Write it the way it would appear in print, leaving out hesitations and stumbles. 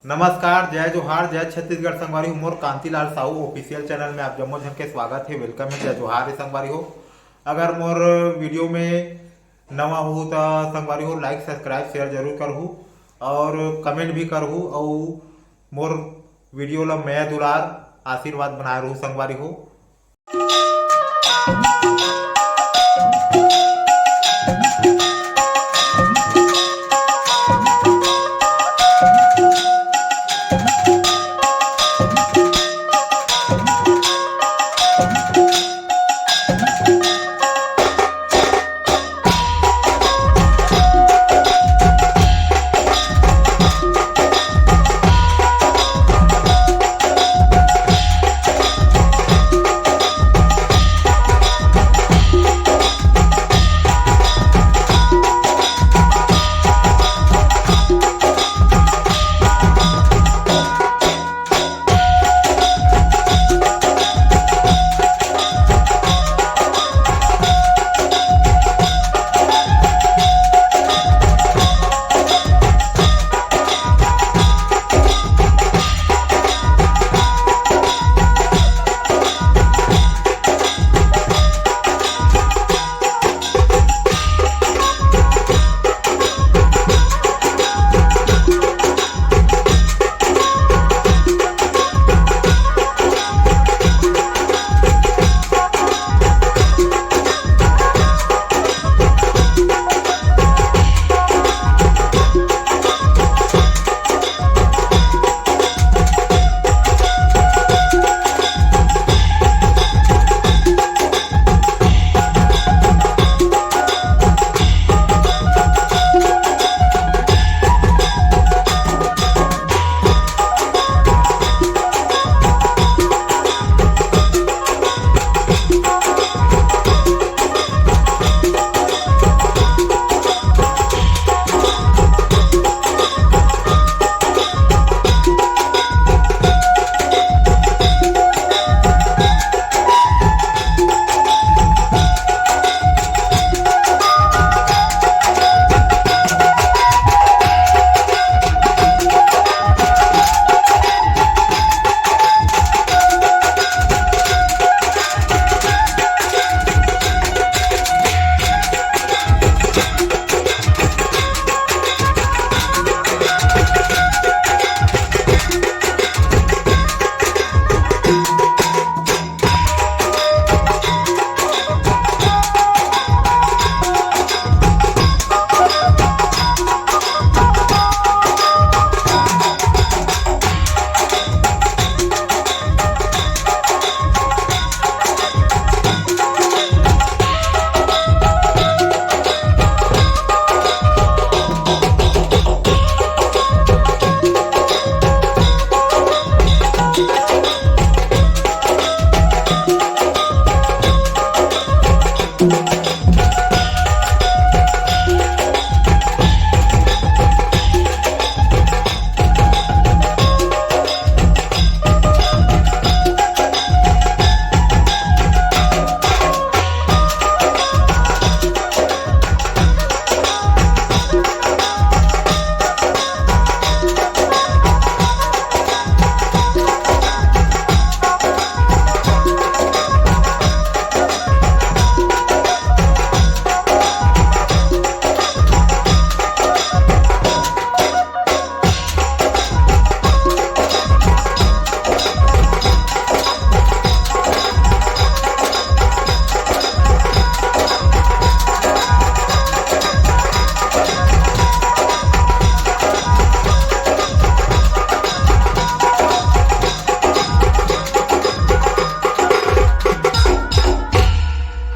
नमस्कार, जय जोहार, जय छत्तीसगढ़ संगवारी हो। मोर कांतिलाल साहू ऑफिशियल चैनल में आप जम्मो झन के स्वागत है। वेलकम है, जय जोहार है संगवारी हो। अगर मोर वीडियो में नवा हो तो संगवारी हो लाइक सब्सक्राइब शेयर जरूर करहू और कमेंट भी करहू और मोर वीडियो ला मैं दुलार आशीर्वाद बनाए रहू संगवारी हो।